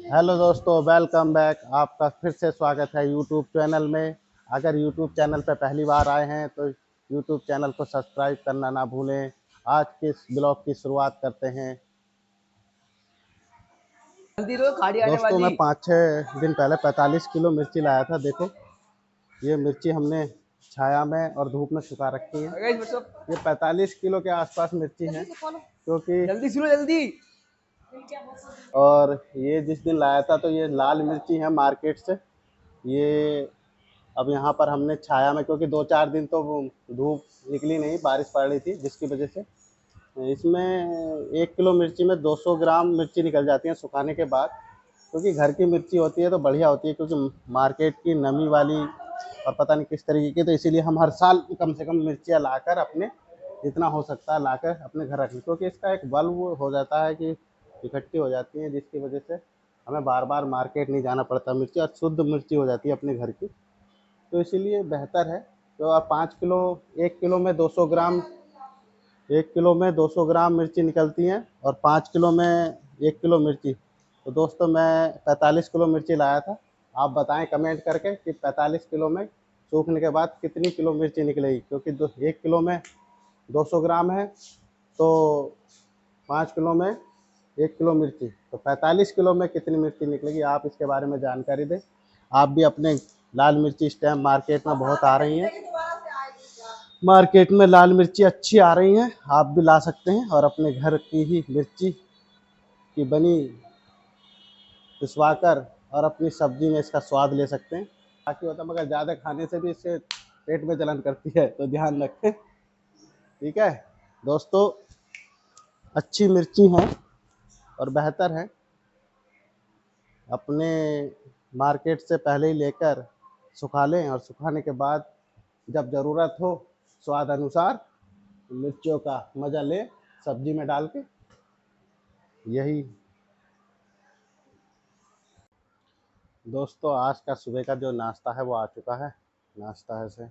Hello दोस्तों, welcome back. आपका फिर से स्वागत है यूट्यूब चैनल में। अगर यूट्यूब चैनल पर पहली बार आए हैं तो यूट्यूब चैनल को सब्सक्राइब करना ना भूलें। आज के इस ब्लॉग की शुरुआत करते हैं। जल्दी रो, खाड़ी आने दोस्तों, मैं वाली। 5-6 दिन पहले 45 किलो मिर्ची लाया था। देखो, ये मिर्ची हमने छाया में और धूप में सुखा रखी है। ये 45 किलो के आसपास मिर्ची है, क्योंकि जल्दी सुनो जल्दी। और ये जिस दिन लाया था तो ये लाल मिर्ची है मार्केट से। ये अब यहाँ पर हमने छाया में, क्योंकि 2-4 दिन तो वो धूप निकली नहीं, बारिश पड़ रही थी, जिसकी वजह से इसमें 1 किलो मिर्ची में 200 ग्राम मिर्ची निकल जाती है सुखाने के बाद। क्योंकि घर की मिर्ची होती है तो बढ़िया होती है, क्योंकि मार्केट की नमी वाली और पता नहीं किस तरीके की, तो इसीलिए हम हर साल कम से कम मिर्चियाँ लाकर अपने जितना हो सकता है लाकर अपने घर रख लें। क्योंकि इसका एक बल्ब हो जाता है कि इकट्ठी हो जाती हैं, जिसकी वजह से हमें बार बार मार्केट नहीं जाना पड़ता। मिर्ची और शुद्ध मिर्ची हो जाती है अपने घर की, तो इसीलिए बेहतर है। तो आप 5 किलो 1 किलो में 200 ग्राम 1 किलो में 200 ग्राम मिर्ची निकलती हैं, और 5 किलो में 1 किलो मिर्ची। तो दोस्तों, मैं 45 किलो मिर्ची लाया था। आप बताएं कमेंट करके कि 45 किलो में सूखने के बाद कितनी किलो मिर्ची निकलेगी। क्योंकि 1 किलो में 200 ग्राम है, तो 5 किलो में 1 किलो मिर्ची, तो 45 किलो में कितनी मिर्ची निकलेगी, आप इसके बारे में जानकारी दें। आप भी अपने लाल मिर्ची इस टाइम मार्केट में बहुत आ रही हैं, मार्केट में लाल मिर्ची अच्छी आ रही हैं, आप भी ला सकते हैं और अपने घर की ही मिर्ची की बनी पिसवाकर और अपनी सब्जी में इसका स्वाद ले सकते हैं। बाकी होता है, मगर ज़्यादा खाने से भी इससे पेट में जलन करती है, तो ध्यान रखें। ठीक है दोस्तों, अच्छी मिर्ची हैं और बेहतर है। अपने मार्केट से पहले ही लेकर सुखा लें, और सुखाने के बाद जब ज़रूरत हो स्वाद अनुसार मिर्चियों का मज़ा लें सब्जी में डाल के। यही दोस्तों, आज का सुबह का जो नाश्ता है वो आ चुका है। नाश्ता है से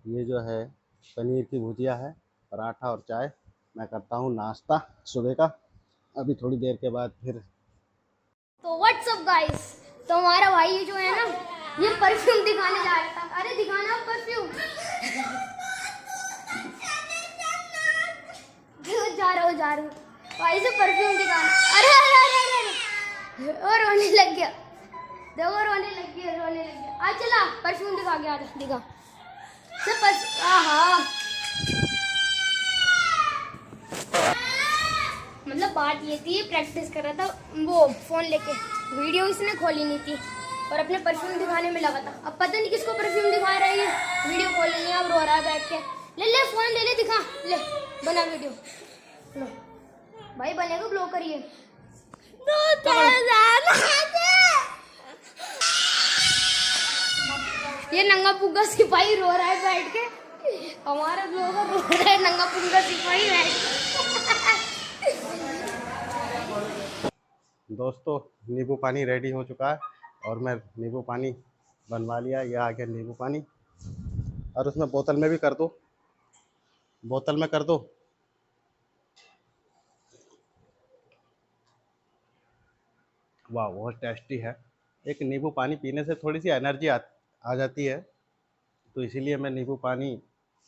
ये जो है पनीर की भुजिया है, पराठा और चाय। मैं करता हूँ नाश्ता सुबह का, अभी थोड़ी देर के बाद फिर। तो व्हाट्सअप गाइस, तो हमारा भाई जो है ना, ये परफ्यूम दिखाने जा रहा था। अरे दिखाना परफ्यूम। जा रहा हूँ भाई से परफ्यूम दिखाना। अरे अरे अरे अरे, अरे। और रोने लग गया, देखो रोने लग गया। आ चला परफ्यूम दिखा के, आजा दिखा से आहा। मतलब बात ये थी, प्रैक्टिस कर रहा था वो फोन लेके, वीडियो इसने खोली नहीं थी और अपने परफ्यूम दिखाने में लगा था। अब पता नहीं किसको परफ्यूम दिखा रही है, वीडियो खोल नहीं है, अब रो रहा है बैठ के। ले फोन ले दिखा, ले बना वीडियो। लो भाई, बनेगा ब्लॉग करिए। ये नंगा पुंगा सिपाही रो रहा है बैठ के, हमारा ब्लॉगर रो रहा है नंगा पुंगा सिपाही बैठ के। दोस्तों, नींबू पानी रेडी हो चुका है और मैं नींबू पानी बनवा लिया। यह आ गया नींबू पानी, और उसमें बोतल में भी कर दो, बोतल में कर दो। वाह, बहुत टेस्टी है। एक नींबू पानी पीने से थोड़ी सी एनर्जी आ जाती है, तो इसीलिए मैं नींबू पानी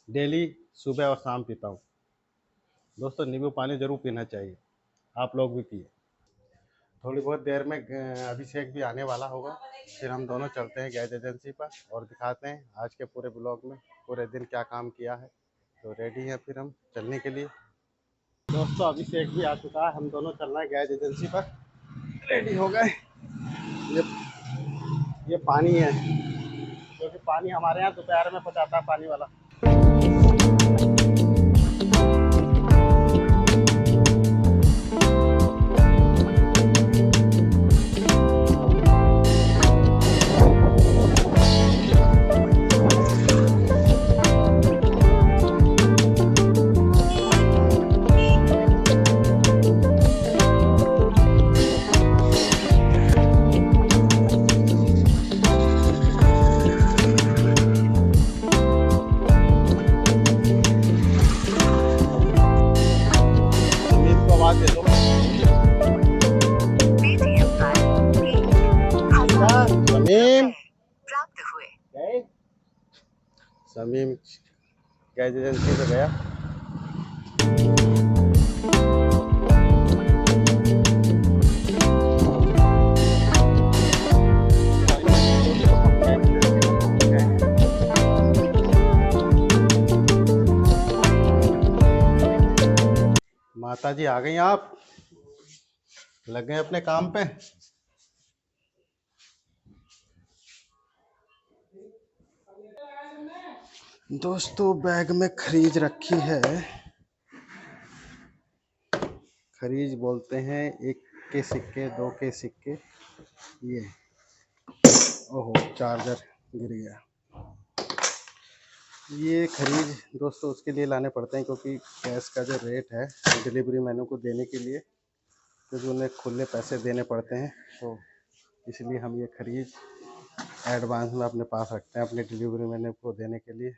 डेली सुबह और शाम पीता हूँ। दोस्तों, नींबू पानी ज़रूर पीना चाहिए, आप लोग भी पिए। थोड़ी बहुत देर में अभिषेक भी आने वाला होगा, फिर हम दोनों चलते हैं गैस एजेंसी पर और दिखाते हैं आज के पूरे ब्लॉग में पूरे दिन क्या काम किया है। तो रेडी हैं फिर हम चलने के लिए। दोस्तों, अभिषेक भी आ चुका है, हम दोनों चल रहे हैं गैस एजेंसी पर। रेडी हो गए। ये पानी है, क्योंकि पानी हमारे यहाँ दोपहर में पहुँचाता है पानी वाला। शमीम गैस एजेंसी पे गया। माता जी आ गई, आप लग गए अपने काम पे। दोस्तों बैग में खरीज रखी है। खरीज बोलते हैं 1 के सिक्के, 2 के सिक्के। ये ओहो चार्जर गिर गया। ये खरीज दोस्तों उसके लिए लाने पड़ते हैं क्योंकि गैस का जो रेट है डिलीवरी मैनों को देने के लिए, क्योंकि उन्हें खुले पैसे देने पड़ते हैं, तो इसलिए हम ये खरीज एडवांस में अपने पास रखते हैं अपने डिलीवरी मैनों को देने के लिए।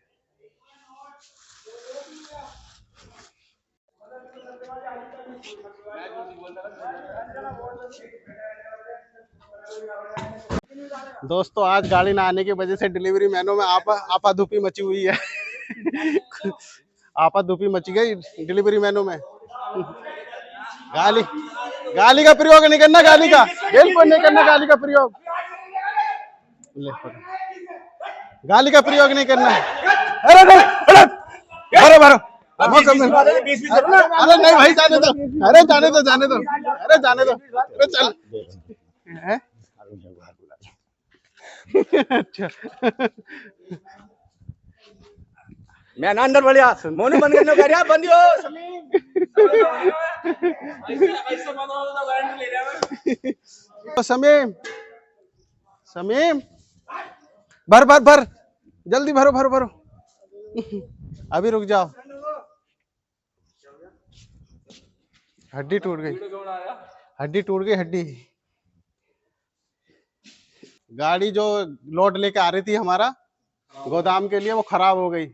दोस्तों आज गाड़ी ना आने की वजह से डिलीवरी मैनों में आपाधुपी मची हुई है। आपाधुपी मची गई डिलीवरी मैनों में। गाली का प्रयोग नहीं करना, गाली का बिल्कुल नहीं करना, गाली का प्रयोग, गाली का प्रयोग नहीं करना। अरे भरो भरो, अरे नहीं भाई जाने दो, अरे जाने दो जाने दो, अरे जाने दो, अरे चल। अच्छा मैं ना अंदर बढ़िया मोनू बंद करने कर यार, बंद हो समीम समीम भर भर भर, जल्दी भरो भरो भरो। अभी रुक जाओ, हड्डी टूट गई, हड्डी टूट गई, हड्डी। गाड़ी जो लोड लेके आ रही थी हमारा गोदाम के लिए, वो खराब हो गई,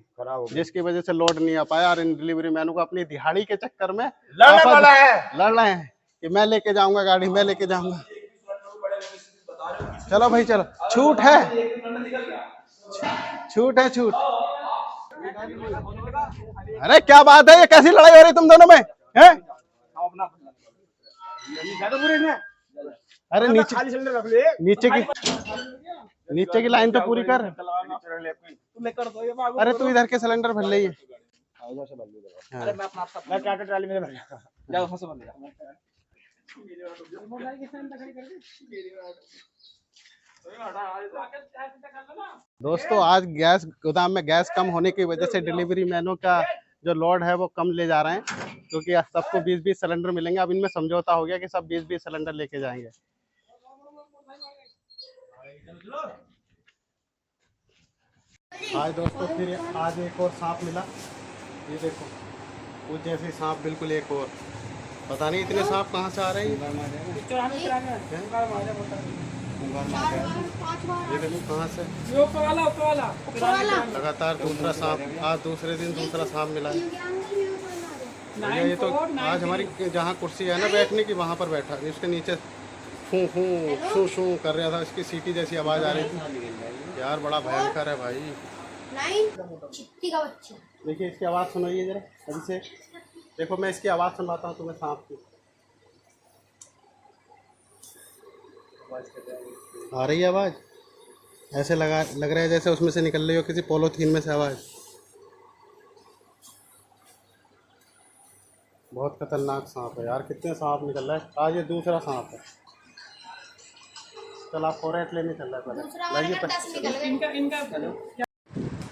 जिसकी वजह से लोड नहीं आ पाया। और इन डिलीवरी मैनों को अपनी दिहाड़ी के चक्कर में लड़ रहे हैं कि मैं लेके जाऊंगा गाड़ी, मैं लेके जाऊंगा। चलो भाई चलो, छूट है, छूट है, छूट। अरे क्या बात है, ये कैसी लड़ाई हो रही तुम दोनों में है? अरे नीचे की लाइन तो पूरी कर। अरे तू इधर के सिलेंडर भर ले। दोस्तों आज गैस गोदाम में गैस कम होने की वजह से डिलीवरी मैनों का जो लोड है वो कम ले जा रहे हैं, क्योंकि सबको 20-20 सिलेंडर मिलेंगे। अब इनमें समझौता हो गया कि सब 20-20 सिलेंडर लेके जाएंगे। आज दोस्तों फिर आज एक और सांप मिला, ये देखो, वो जैसे सांप बिल्कुल एक और, पता नहीं इतने सांप कहाँ से आ रहे हैं। ये देखो कहाँ से लगातार दूसरा सांप, आज दूसरे दिन दूसरा सांप मिला है। ये तो आज हमारी जहाँ कुर्सी है ना बैठने की, वहाँ पर बैठा, इसके नीचे फू फू शू शू कर रहा था, इसकी सीटी जैसी आवाज़ आ रही थी यार, बड़ा भयंकर है भाई। देखिए इसकी आवाज़ सुनाइए जरा अभी से, देखो मैं इसकी आवाज़ सुनवाता हूँ तुम्हें सांप की। आ रही है आवाज़, ऐसे लग रहा है जैसे उसमें से निकल रही हो किसी पॉलीथीन में से आवाज़। बहुत खतरनाक सांप है यार, कितने सांप निकल रहा है। आज ये दूसरा सांप है। चल आप फोरेट लेने चल रहा है पहले।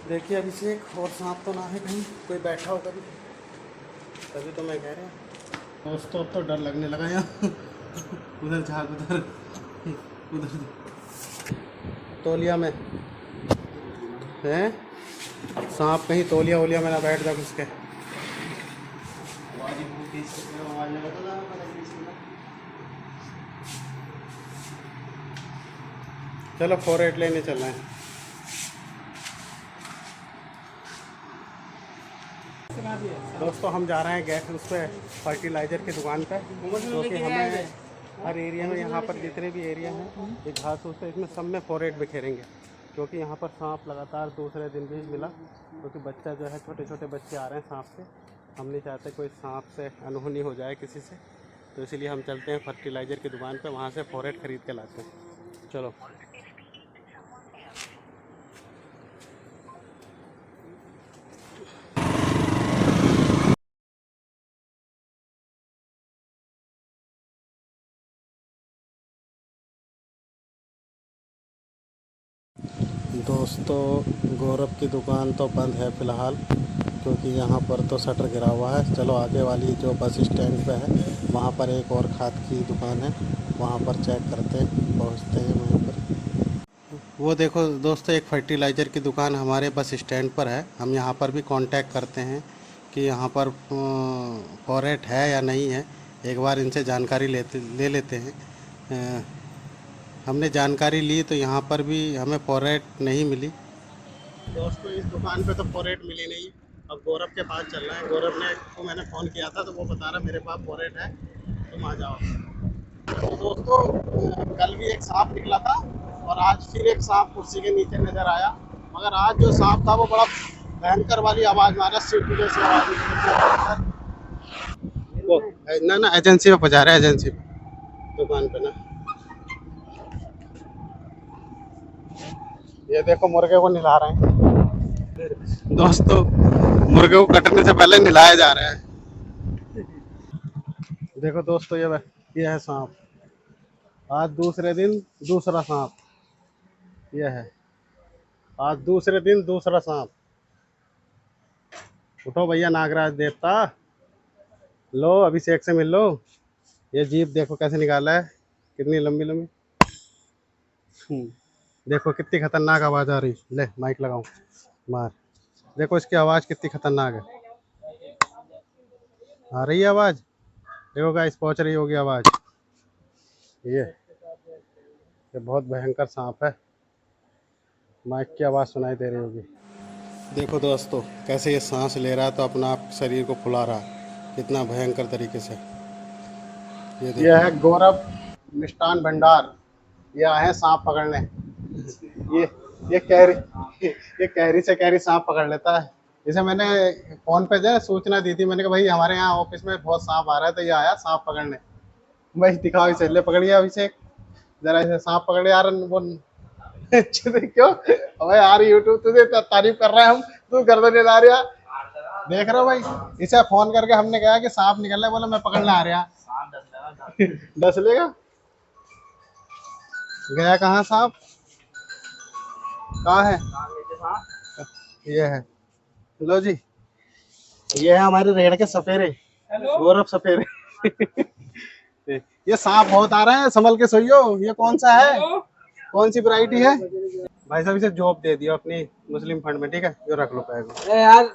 देखिए अभी से एक और सांप तो ना है कहीं, कोई बैठा हो कभी, तभी तो मैं कह रहा हूँ। दोस्तों अब तो डर लगने लगा यहाँ। उधर झाग, उधर उधर तौलिया में है सांप, कहीं तौलिया वोलिया में ना बैठ जाओ उसके। चलो फोरेट लेने चलना है। दोस्तों हम जा रहे हैं गैस उस पर फर्टिलाइज़र की दुकान पर, क्योंकि हमें हर एरिया में यहाँ पर जितने भी एरिया हैं ये घास होते हैं, इसमें सब में फोरेट बिखेरेंगे। क्योंकि यहाँ पर सांप लगातार दूसरे दिन भी मिला, क्योंकि बच्चा जो है, छोटे छोटे बच्चे आ रहे हैं सांप से। हम नहीं चाहते कोई सांप से अनहोनी हो जाए किसी से, तो इसीलिए हम चलते हैं फर्टिलाइज़र की दुकान पे, वहाँ से फोरेट ख़रीद के लाते हैं। चलो। दोस्तों, गौरव की दुकान तो बंद है फ़िलहाल, क्योंकि यहाँ पर तो शटर गिरा हुआ है। चलो आगे वाली जो बस स्टैंड पे है, वहाँ पर एक और खाद की दुकान है, वहाँ पर चेक करते हैं, पहुँचते हैं वहाँ पर। वो देखो दोस्तों, एक फर्टिलाइज़र की दुकान हमारे बस स्टैंड पर है। हम यहाँ पर भी कांटेक्ट करते हैं कि यहाँ पर फोरेट है या नहीं है, एक बार इनसे जानकारी ले लेते हैं। हमने जानकारी ली तो यहाँ पर भी हमें फोरेट नहीं मिली। दोस्तों, इस दुकान पे तो फोरेट मिली नहीं। अब गौरव के पास चल रहा है। गौरव ने को मैंने फ़ोन किया था, तो वो बता रहा मेरे पास फोरेट है, तुम आ जाओ। तो दोस्तों, कल भी एक सांप निकला था और आज फिर एक सांप कुर्सी के नीचे नज़र आया, मगर आज जो सांप था वो बड़ा भयंकर वाली आवाज़ मारा, सीटी जैसी आवाज़। वो ना एजेंसी में पहुँचा रहा है, एजेंसी दुकान पे ना। ये देखो, मुर्गे को नहला रहे हैं दोस्तों। मुर्गे को कटने से पहले नहलाया जा रहा है। देखो दोस्तों, ये है सांप। आज दूसरे दिन दूसरा सांप। ये है आज दूसरे दिन दूसरा सांप। उठो भैया नागराज देवता, लो अभिषेक से मिल लो। ये जीभ देखो कैसे निकाला है, कितनी लंबी लंबी। देखो कितनी खतरनाक आवाज़ आ रही। ले माइक लगाऊं, मार। देखो इसकी आवाज़ कितनी खतरनाक है। आ रही है आवाज़, देखो गाइस, पहुंच रही होगी आवाज़। ये बहुत भयंकर सांप है, माइक की आवाज़ सुनाई दे रही होगी। देखो दोस्तों, कैसे ये सांस ले रहा है तो अपना आप शरीर को फुला रहा है, कितना भयंकर तरीके से। ये है गौरव मिष्ठान भंडार। ये आए हैं सांप पकड़ने। ये ये कैरी ये कैरी से कैरी सांप पकड़ लेता है। इसे मैंने फोन पे जो है सूचना दी थी, मैंने कहा भाई हमारे यहाँ ऑफिस में बहुत सांप आ रहा है, तो ये आया सांप पकड़ने। भाई दिखाओ इसे, ले पकड़िए अभिषेक, जरा इसे सांप पकड़ यार। वो क्यों? अबे यार, यूट्यूब तुझे तारीफ कर रहे हैं हम, तू गर्दन हिला रहा। देख रहे हो भाई, इसे फोन करके हमने कहा कि सांप निकल रहा है, बोला मैं पकड़ने आ रहा। दस लेगा। गया कहाँ सांप? कहाँ है? ये है, लो जी, ये है हमारे रेड़ के सपेरे, गौरव सपेरे। ये सांप बहुत आ रहे हैं, संभल के सोइयो। ये कौन सा है, कौन सी वैरायटी है? भाई साहब इसे जॉब दे दियो अपनी मुस्लिम फंड में, ठीक है? जो रख लो बैग यार,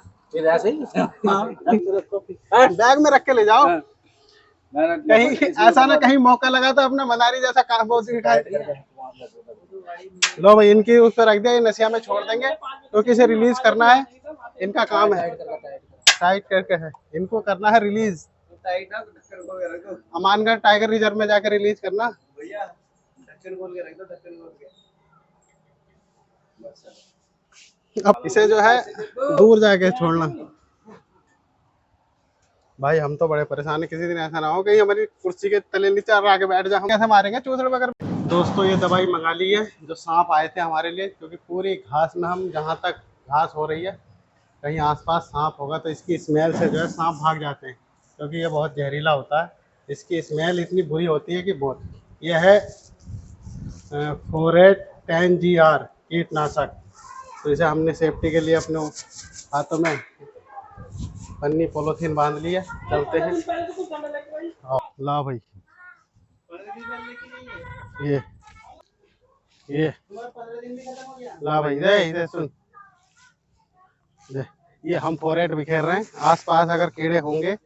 बैग में रख के ले जाओ। कहीं ऐसा ना कहीं मौका लगा तो अपना मनारी जैसा काम हो दिखाए। लो भाई, इनकी उस पर रख दिया, ये नशिया में छोड़ देंगे, क्योंकि इसे रिलीज करना है, इनका काम है। टाइट करके है, इनको करना है रिलीज। अमानगढ़ टाइगर रिजर्व में जाकर रिलीज करना। अब इसे जो है दूर जाके छोड़ना। भाई हम तो बड़े परेशान है, किसी दिन ऐसा ना हो कहीं हमारी कुर्सी के तले नीचे आके बैठ जाए, हम कैसे मारेंगे चूसड़े वगैरह। दोस्तों, ये दवाई मंगा ली है, जो सांप आए थे हमारे लिए, क्योंकि पूरी घास में, हम जहाँ तक घास हो रही है कहीं आसपास सांप होगा तो इसकी स्मेल से जो है सांप भाग जाते हैं, क्योंकि ये बहुत जहरीला होता है। इसकी स्मेल इतनी बुरी होती है कि बहुत। यह है फोरेट 10GR कीटनाशक। तो इसे हमने सेफ्टी के लिए अपने हाथों में पन्नी पॉलीथीन बांध लिया। चलते हैं। ला भाई, ये ला भाई, दे इधर सुन। दे, ये हम फोरेट बिखेर रहे हैं। आसपास अगर कीड़े होंगे,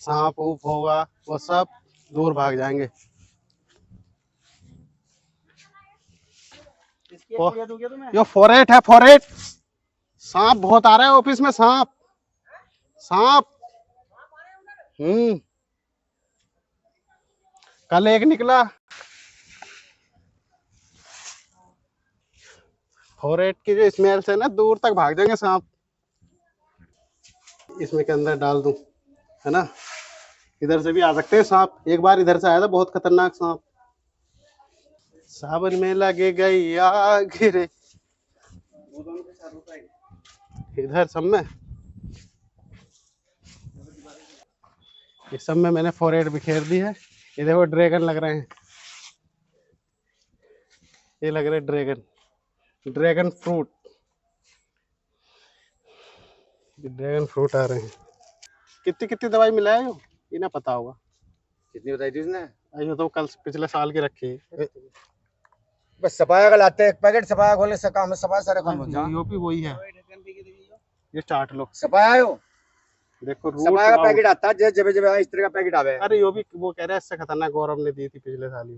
सांप ऊप होगा, वो सब दूर भाग जाएंगे। यो फोरेट है, फोरेट। सांप बहुत आ रहा है ऑफिस में, सांप सांप। कल एक निकला। फोरेट की जो स्मेल से ना दूर तक भाग जाएंगे सांप। इसमें के अंदर डाल दूं, है ना। इधर से भी आ सकते हैं सांप। एक बार इधर से आया था बहुत खतरनाक सांप। सावन में लगे गई आग रे, इधर सब में, इस सब में मैंने फोरेट बिखेर दी है। ये देखो ड्रैगन लग रहे हैं, ये लग रहे dragon, dragon fruit, dragon fruit आ रहे हैं। कितनी कितनी दवाई मिला है ये ना पता होगा। कितनी बताई थी उसने? ये तो कल पिछले साल की रखी है। बस सपाया का लाते हैं, एक पैकेट सपाया खोले से काम है, सपाया सारे काम हो जा। यूपी वही है, ये चाट लो। सपाया हो, देखो रूट सपाया का पैकेट आता है, जब जब इस तरह का पैकेट आवे। अरे यो भी वो कह रहा है इससे खतरनाक गौरव ने दी थी पिछले साल ही,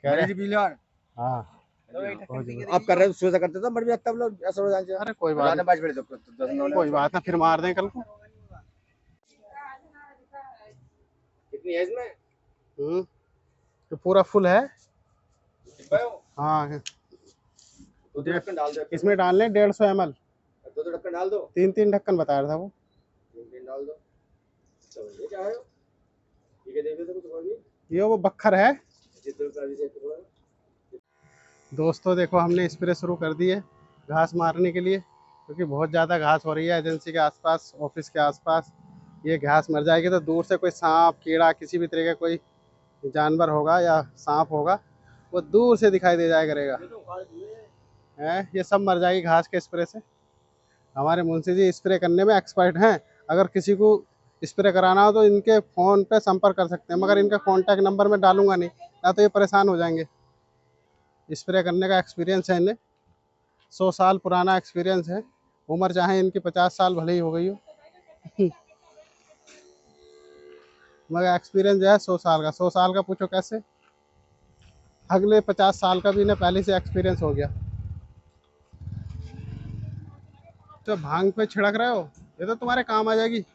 कह रहे हैं। हाँ आप कर रहे हो सोचा करते थे, मर भी तब लोग ऐसा हो जाए। अरे कोई बात नहीं, कोई बात ना, फिर मार दें कल को। कितनी है इसमें? तो पूरा फुल है। हाँ दो ढक्कन डाल दो इसमें डालने 150 ml। दो ढक्कन डाल दो। 3 ढक्कन बता रहा था वो। 3 डाल दो। ये क्या है? ठीक है, देखो तो कुछ और भी। ये वो बक्खर है। दोस्तों देखो हमने स्प्रे शुरू कर दी है घास मारने के लिए, क्योंकि बहुत ज़्यादा घास हो रही है एजेंसी के आसपास, ऑफिस के आसपास। ये घास मर जाएगी तो दूर से कोई सांप कीड़ा किसी भी तरह का कोई जानवर होगा या सांप होगा वो दूर से दिखाई दे जाया करेगा। है ये सब मर जाएगी घास के स्प्रे से। हमारे मुंशी जी स्प्रे करने में एक्सपर्ट हैं। अगर किसी को स्प्रे कराना हो तो इनके फ़ोन पे संपर्क कर सकते हैं, मगर इनका कॉन्टैक्ट नंबर मैं डालूंगा नहीं, या तो ये परेशान हो जाएंगे। स्प्रे करने का एक्सपीरियंस है इन्हें, 100 साल पुराना एक्सपीरियंस है। उम्र चाहे इनकी 50 साल भले ही हो गई हो मगर एक्सपीरियंस जो है 100 साल का। 100 साल का पूछो कैसे, अगले 50 साल का भी इन्हें पहले से एक्सपीरियंस हो गया। तो भांग पे छिड़क रहे हो, ये तो तुम्हारे काम आ जाएगी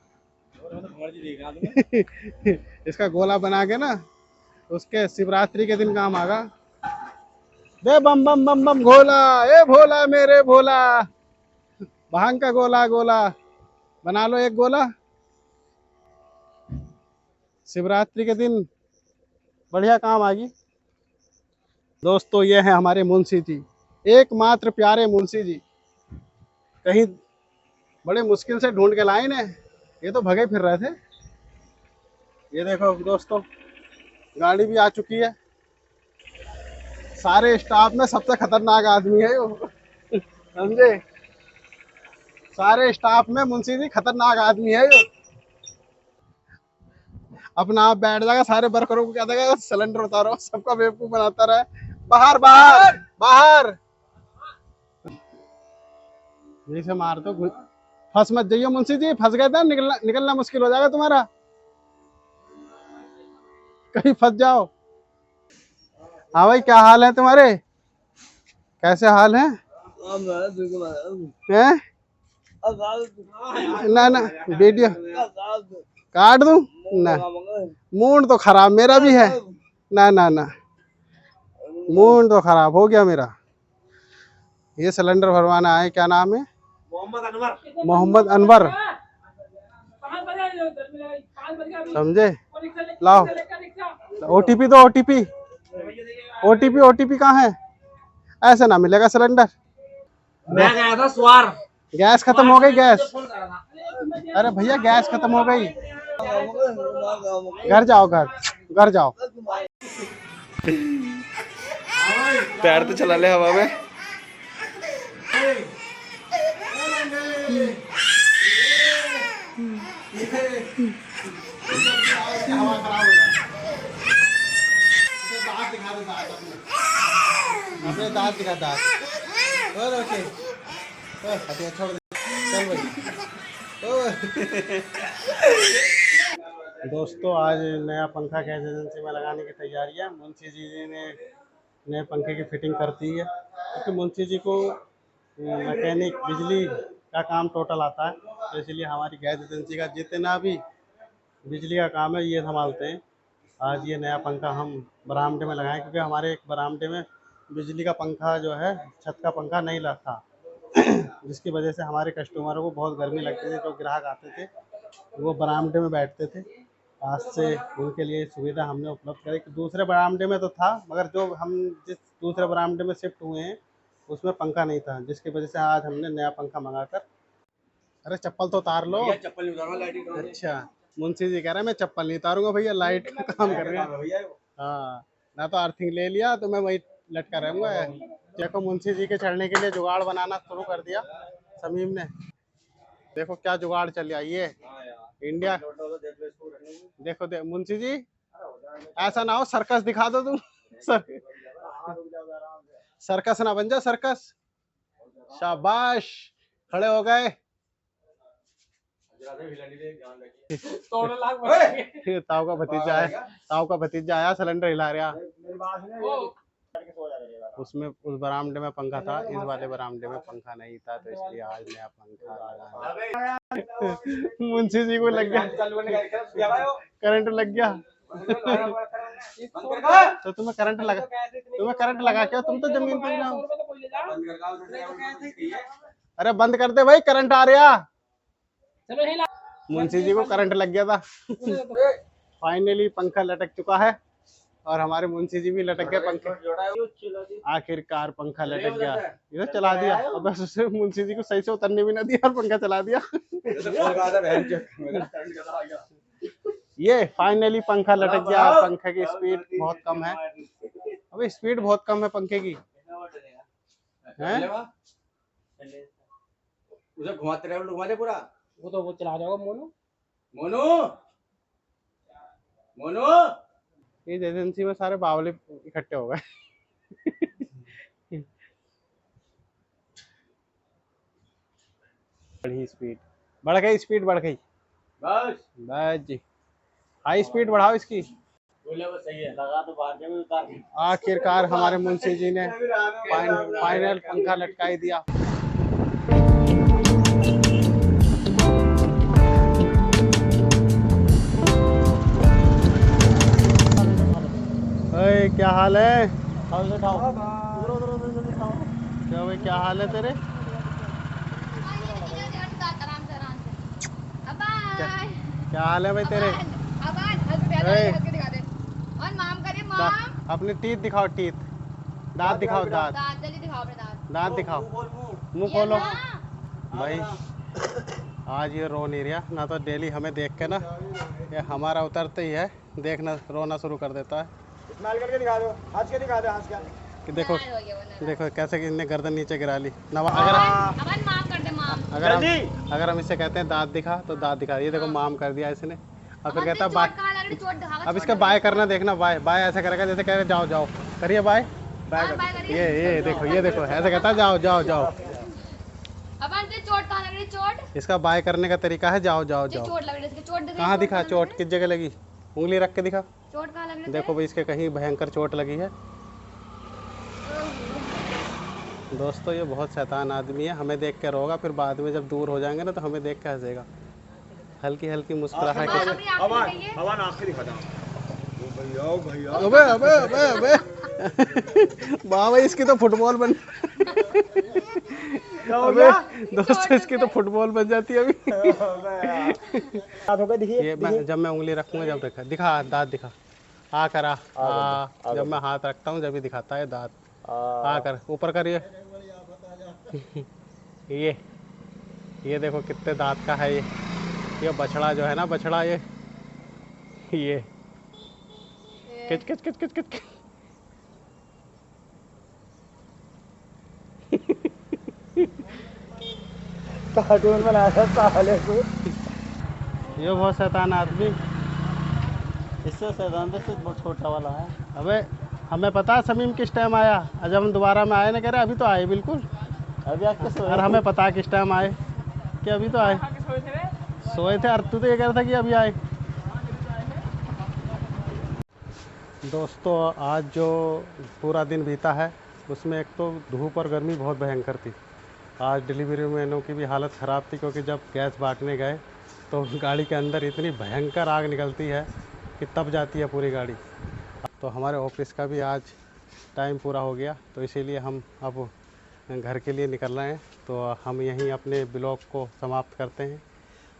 इसका गोला बना के ना उसके शिवरात्रि के दिन काम आगा। दे बम बम बम बम घोला, ए भोला मेरे भोला, भांग का गोला गोला बना लो एक गोला, शिवरात्रि के दिन बढ़िया काम आगी। दोस्तों ये है हमारे मुंशी जी, एकमात्र प्यारे मुंशी जी। कहीं बड़े मुश्किल से ढूंढ के लाए ने, ये तो भगे फिर रहे थे। ये देखो दोस्तों गाड़ी भी आ चुकी है। सारे स्टाफ में सबसे खतरनाक आदमी है वो समझे, सारे स्टाफ में मुंशी जी खतरनाक आदमी है ये। अपना आप बैठ जाएगा, सारे वर्करों को क्या देगा सिलेंडर उतारो, सबका बेवकूफ बनाता रहे। बाहर बाहर बाहर यही से मार दो, फंस मत जाइयो मुंशी जी, फंस गए थे, निकलना मुश्किल हो जाएगा तुम्हारा, कहीं फंस जाओ। हाँ भाई क्या हाल है तुम्हारे, कैसे हाल है? हैं? ना ना वीडियो काट दूं ना, मूड तो खराब मेरा भी है। ना ना ना मूड तो खराब हो गया मेरा। ये सिलेंडर भरवाना है, क्या नाम है? मोहम्मद अनवर, समझे? लाओ ओटीपी दो, ओटीपी ओटीपी ओटीपी कहाँ है? ऐसे ना मिलेगा सिलेंडर। मैं गया था स्वार, गैस खत्म हो गई, गैस। अरे भैया गैस खत्म हो गई, घर जाओ, घर जाओ। पैर तो चला ले हवा में। अपने दांत दिखा, दांत और ओके छोड़ दे, चल भाई। दोस्तों आज नया पंखा गैस एजेंसी में लगाने की तैयारी है। मुंशी जी ने नए पंखे की फिटिंग कर दी है, क्योंकि मुंशी जी को मैकेनिक बिजली का काम टोटल आता है, तो इसलिए हमारी गैस एजेंसी का जितना भी बिजली का काम है ये संभालते हैं। आज ये नया पंखा हम बरामदे में लगाएं, क्योंकि हमारे एक बरामदे में बिजली का पंखा जो है छत का पंखा नहीं लगा था, जिसकी वजह से हमारे कस्टमरों को बहुत गर्मी लगती थी। जो ग्राहक आते थे वो बरामदे में बैठते थे। आज से उनके लिए सुविधा हमने उपलब्ध करी। दूसरे बरामदे में तो था, मगर जो हम जिस दूसरे बरामदे में शिफ्ट हुए हैं उसमें पंखा नहीं था, जिसकी वजह से आज हमने नया पंखा मंगाकर। अरे चप्पल तो उतार लो। भैया चप्पल नहीं उतारूंगा, लाइट ही अच्छा, मुंशी जी कह रहे हैं मैं चप्पल नहीं उतारूंगा भैया, लाइट का काम कर रहे हैं। भैया वो। हाँ, ना तो अर्थिंग ले लिया तो मैं वही लटका रहूंगा। देखो मुंशी जी के चढ़ने के लिए जुगाड़ बनाना शुरू कर दिया समीम ने। देखो क्या जुगाड़ चल रहा है ये हाँ यार, इंडिया। लोटा तो देख लो इसको रखने को। देखो मुंशी जी, ऐसा ना हो सर्कस दिखा दो तुम। सर्कस ना बन जाओ, सर्कस। शाबाश, खड़े हो गए। जरा से हिलाने दे, ध्यान रखिए। तोड़ लाग ताऊ का भतीजा है, ताऊ का भतीजा आया, सिलेंडर हिला रहा। मेरी बात नहीं, उसमें उस बरामदे में पंखा था, इस वाले बरामदे में पंखा नहीं था, तो इसलिए आज नया पंखा लगा। मुंशी जी को लग गया करंट, लग गया। तो तुम्हें करंट लगा क्या? तुम तो जमीन पे जाओ। अरे बंद कर दे भाई, करंट आ रहा। मुंशी जी को करंट लग गया था। फाइनली पंखा लटक चुका है और हमारे मुंशी जी भी लटक गए पंखे। आखिरकार पंखा लटक गया, इधर चला दिया। अब बस मुंशी जी को सही से उतरने भी ना दिया और पंखा चला दिया। ये फाइनली पंखा लटक गया। पंखे की स्पीड बहुत कम है, अबे स्पीड बहुत कम है पंखे की। उसे घुमाते रहे, घुमा दे पूरा। वो चला जाओगा मोनू। मोनू मोनू इस एजेंसी में सारे बावले इकट्ठे हो गए। बढ़ी स्पीड, बढ़ गई, स्पीड बढ़ गई। बस बस जी, हाई स्पीड बढ़ाओ इसकी। बोले वो सही है, लगा तो बाहर में उतार दी। आखिरकार हमारे मुंशी जी ने फाइनल पंखा लटकाई दिया। अरे क्या हाल है? क्या भाई, क्या हाल है तेरे? क्या हाल है भाई तेरे? अपने टीथ दिखाओ, टीथ, दांत दिखाओ, दांत, दांत दिखाओ, मुंह खोलो। भाई आज ये रो नहीं रहा, ना तो डेली हमें देख के ना ये हमारा उतरते ही है देखना रोना शुरू कर देता है। स्माइल करके दिखा दो, हंस के दिखा दो, हंस के। कि देखो देखो कैसे कि इनने गर्दन नीचे गिरा ली। अगर हम इससे कहते हैं दांत दिखा तो दांत दिखा, ये देखो माम कर दिया इसने। और फिर कहता है बाय। अब इसका बाय करना देखना, बाय बाय ऐसे करेगा जैसे कह रहे जाओ जाओ, करिए बाय। ये देखो ऐसे कहता है जाओ जाओ जाओ। चोट कहाँ लग रही? चोट इसका बाय करने का तरीका है जाओ जाओ जाओ। चोट लग रही है, चोट कहाँ दिखा? चोट किस जगह लगी? उंगली रख के दिखा। चोट कहाँ लग रही? देखो भाई इसके कहीं भयंकर चोट लगी है। दोस्तों ये बहुत शैतान आदमी है, हमें देख के रोगा, फिर बाद में जब दूर हो जाएंगे ना तो हमें देख के हंसेगा। हल्की हल्की मुस्कुराहट के। अबे अबे अबे अबे बाबा इसकी तो फुटबॉल बन। अबे दोस्तों इसकी तो फुटबॉल बन जाती है अभी। ये जब मैं उंगली रखूंगा, जब देखा दिखा दांत दिखा, आ कर आ। जब मैं हाथ रखता हूँ जब भी दिखाता है दांत। आ कर ऊपर करिए। ये देखो कितने दांत का है ये बछड़ा जो है ना, बछड़ा ये किच किच किच किच किच। कार्टून बनाया था साले को। ये बहुत शैतान आदमी। इससे शैतान से बहुत छोटा वाला है। अबे हमें पता है समीम किस टाइम आया। आज हम दोबारा में आए ना, कह रहे अभी तो आए बिल्कुल। अभी आपके सोए और हमें पता है किस टाइम आए, कि अभी तो आए। सोए थे। और तू तो ये कह रहा था कि अभी आए। दोस्तों आज जो पूरा दिन बीता है उसमें एक तो धूप और गर्मी बहुत भयंकर थी। आज डिलीवरी मैनों की भी हालत ख़राब थी, क्योंकि जब गैस बांटने गए तो गाड़ी के अंदर इतनी भयंकर आग निकलती है कि तप जाती है पूरी गाड़ी। तो हमारे ऑफिस का भी आज टाइम पूरा हो गया, तो इसीलिए हम अब घर के लिए निकल रहे हैं, तो हम यहीं अपने ब्लॉग को समाप्त करते हैं।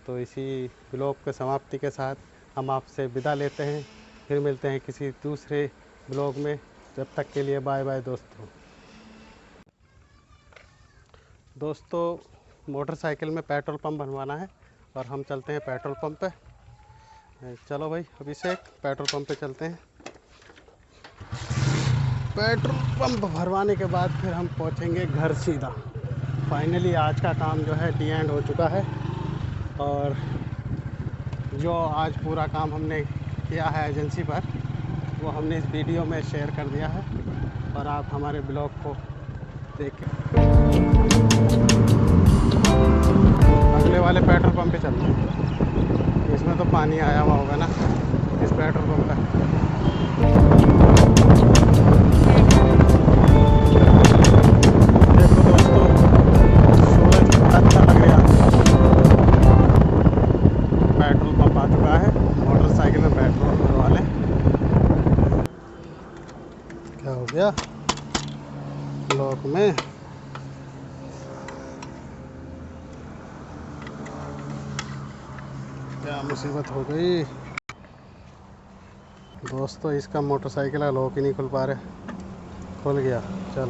तो इसी ब्लॉग के समाप्ति के साथ हम आपसे विदा लेते हैं। फिर मिलते हैं किसी दूसरे ब्लॉग में। जब तक के लिए बाय बाय दोस्तों। मोटरसाइकिल में पेट्रोल पंप बनवाना है और हम चलते हैं पेट्रोल पंप पे। चलो भाई अभिषेक, पेट्रोल पंप पे चलते हैं। पेट्रोल पंप भरवाने के बाद फिर हम पहुंचेंगे घर सीधा। फाइनली आज का काम जो है डी एंड हो चुका है, और जो आज पूरा काम हमने किया है एजेंसी पर, वो हमने इस वीडियो में शेयर कर दिया है, और आप हमारे ब्लॉग को देखें। अगले वाले पेट्रोल पंप पे चलते हैं। इसमें तो पानी आया हुआ होगा ना, इस पेट्रोल पंप पर। देखो दोस्तों, सूरज अच्छा लग गया। पेट्रोल पंप आ चुका है, मोटरसाइकिल में पेट्रोल भरवा लें। क्या हो गया ब्लॉक में? क्या मुसीबत हो गई दोस्तों? इसका मोटरसाइकिल का लॉक ही नहीं खुल पा रहे। खुल गया, चल।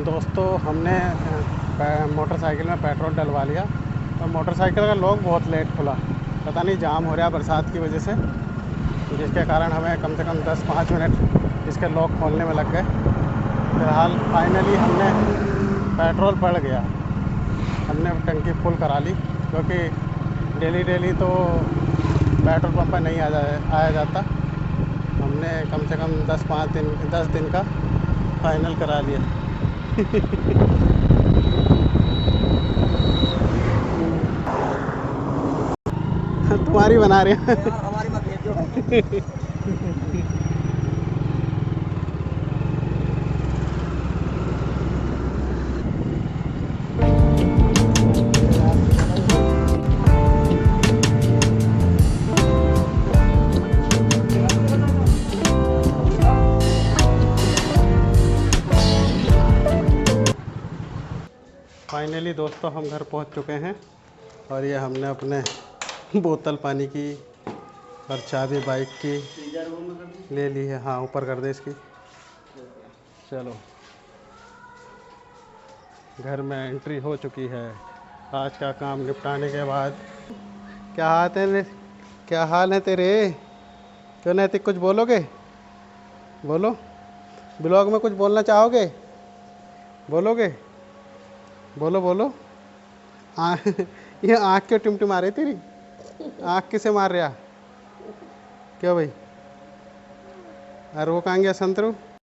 दोस्तों हमने मोटरसाइकिल में पेट्रोल डलवा लिया, और मोटरसाइकिल का लॉक बहुत लेट खुला। पता नहीं जाम हो रहा बरसात की वजह से, जिसके कारण हमें कम से कम 10-5 मिनट इसके लॉक खोलने में लग गए। फिलहाल फाइनली हमने पेट्रोल पड़ गया, हमने टंकी फुल करा ली, क्योंकि डेली तो पेट्रोल पंप पर नहीं आया जाता। हमने कम से कम 10 दिन का फाइनल करा लिया। तुम्हारी बना रहे हैं। हमारी मत भेजो। फाइनली दोस्तों हम घर पहुंच चुके हैं, और ये हमने अपने बोतल पानी की और चाबी बाइक की ले ली है। हाँ ऊपर कर दे इसकी। चलो घर में एंट्री हो चुकी है। आज का काम निपटाने के बाद। क्या हाल है तेरे? क्यों नैतिक, कुछ बोलोगे? बोलो, ब्लॉग में कुछ बोलना चाहोगे? बोलोगे? बोलो बोलो। ये आँख क्यों टिमटिमा रही तेरी? आँख किसे मार रहा? क्यों भाई? और वो कहाँ गया संतरू?